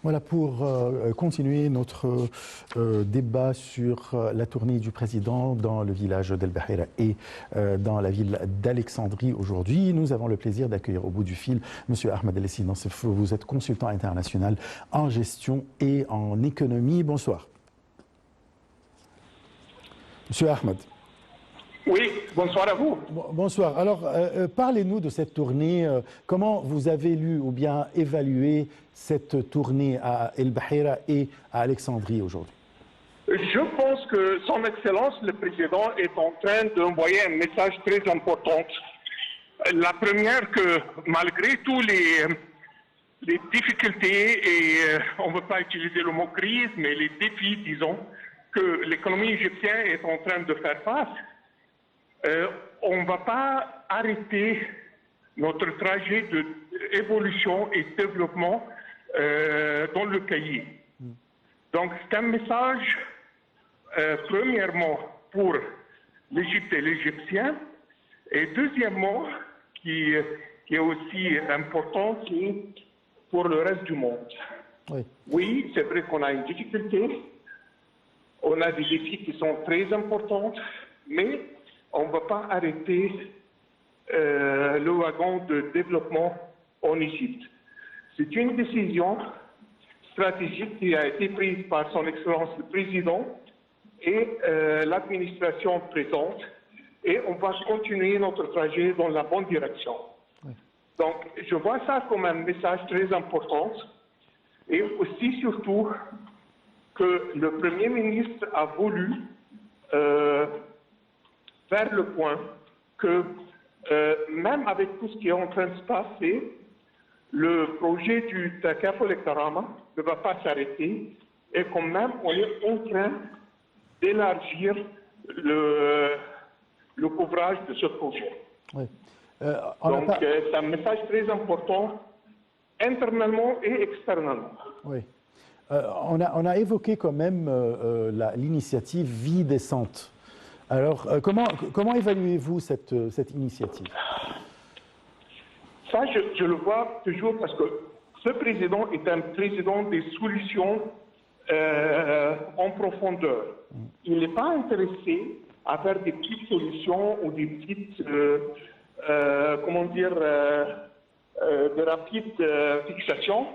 Voilà, pour continuer notre débat sur la tournée du président dans le village d'El Bahira et dans la ville d'Alexandrie aujourd'hui, nous avons le plaisir d'accueillir au bout du fil M. Ahmed El Essine. Vous êtes consultant international en gestion et en économie. Bonsoir. M. Ahmed. Oui, bonsoir à vous. Bonsoir. Alors, parlez-nous de cette tournée. Comment vous avez lu ou bien évalué cette tournée à El Bahira et à Alexandrie aujourd'hui? Je pense que Son Excellence, le Président, est en train d'envoyer un message très important. La première, que malgré tous les difficultés, et on ne veut pas utiliser le mot crise, mais les défis, disons, que l'économie égyptienne est en train de faire face, on ne va pas arrêter notre trajet d'évolution et de développement dans le pays. Donc c'est un message, premièrement, pour l'Égypte et l'Égyptien, et deuxièmement, qui est aussi important, c'est pour le reste du monde. Oui, c'est vrai qu'on a une difficulté, on a des défis qui sont très importants, mais on ne va pas arrêter le wagon de développement en Égypte. C'est une décision stratégique qui a été prise par Son Excellence le Président et l'administration présente, et on va continuer notre trajet dans la bonne direction. Donc, je vois ça comme un message très important, et aussi surtout que le Premier ministre a voulu faire le point que même avec tout ce qui est en train de se passer, le projet du Takaful et Karama ne va pas s'arrêter, et quand même on est en train d'élargir le couvrage de ce projet. Oui. Donc c'est un message très important, internalement et externement. Oui. On a évoqué quand même l'initiative Vie décente. Alors, comment évaluez-vous cette initiative? Ça, je le vois toujours parce que ce président est un président des solutions en profondeur. Il n'est pas intéressé à faire des petites solutions ou des petites, de rapides fixations.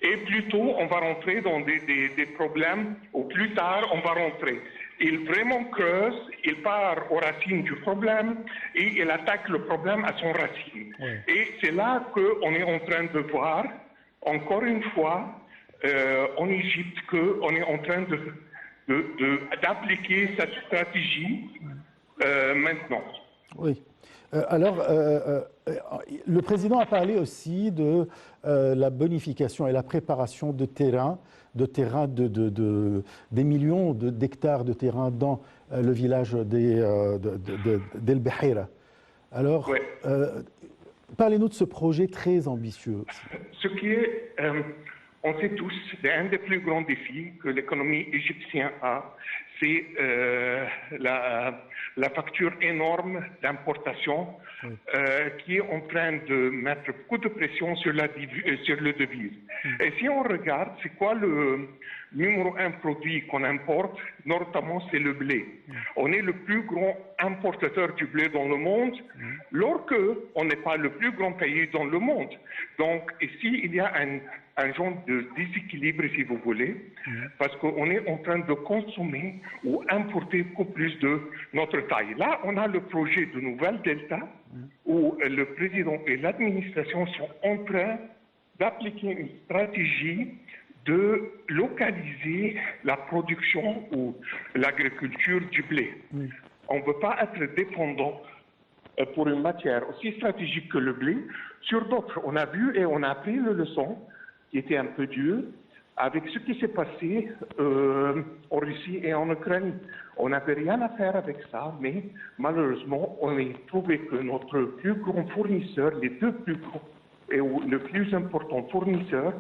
Et plutôt, on va rentrer dans des problèmes, ou plus tard, on va rentrer. Il vraiment creuse, il part aux racines du problème et il attaque le problème à son racine. Oui. Et c'est là qu'on est en train de voir, encore une fois, en Égypte, qu'on est en train d'appliquer cette stratégie maintenant. Oui. Alors, le président a parlé aussi de la bonification et la préparation de terrain, des millions d'hectares de terrain dans le village d'El Bahira. Alors, oui. Parlez-nous de ce projet très ambitieux. Ce qui est, on sait tous, un des plus grands défis que l'économie égyptienne a, c'est la facture énorme d'importation qui est en train de mettre beaucoup de pression sur le devise. Et si on regarde, c'est quoi le numéro un produit qu'on importe, notamment c'est le blé. On est le plus grand importateur du blé dans le monde, alors qu'on n'est pas le plus grand pays dans le monde. Donc ici, il y a un genre de déséquilibre, si vous voulez, parce qu'on est en train de consommer ou importer beaucoup plus de notre taille. Là, on a le projet de Nouvelle Delta, où le président et l'administration sont en train d'appliquer une stratégie de localiser la production ou l'agriculture du blé. On ne veut pas être dépendant pour une matière aussi stratégique que le blé sur d'autres. On a vu et on a appris la leçon qui était un peu dure avec ce qui s'est passé en Russie et en Ukraine. On n'avait rien à faire avec ça, mais malheureusement, on a trouvé que notre plus grand fournisseur, les deux plus grands et le plus important fournisseur,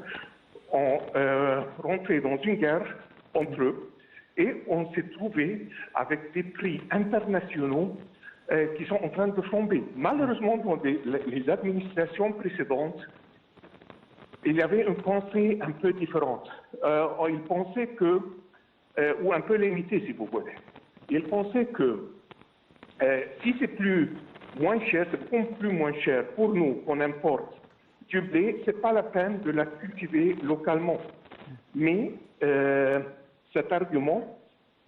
ont rentré dans une guerre entre eux, et on s'est trouvé avec des prix internationaux qui sont en train de flamber. Malheureusement, dans les administrations précédentes, il y avait une pensée un peu différente. Il pensait que, ou un peu limitée si vous voulez, il pensait que si c'est moins cher, c'est beaucoup plus moins cher pour nous qu'on importe du blé, ce n'est pas la peine de la cultiver localement. Mais cet argument,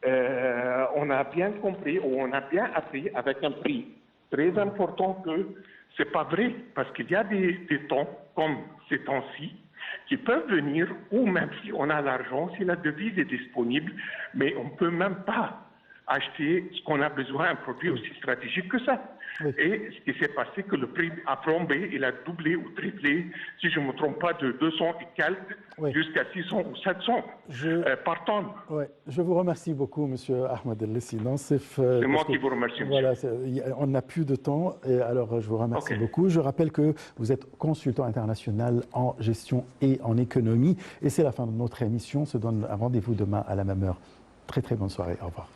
on a bien compris, ou on a bien appris avec un prix très important que ce n'est pas vrai, parce qu'il y a des temps, comme ces temps-ci, qui peuvent venir, ou même si on a l'argent, si la devise est disponible, mais on ne peut même pas acheter ce qu'on a besoin, un produit aussi stratégique que ça. Oui. Et ce qui s'est passé, c'est que le prix a plombé, il a doublé ou triplé, si je ne me trompe pas, de 200 et quelques oui. jusqu'à 600 ou 700 par tonne. Oui. Je vous remercie beaucoup, M. Ahmed El-Lessi Nansif. C'est moi qui vous remercie, voilà, on n'a plus de temps, et alors je vous remercie beaucoup. Je rappelle que vous êtes consultant international en gestion et en économie, et c'est la fin de notre émission. On se donne un rendez-vous demain à la même heure. Très très bonne soirée, au revoir.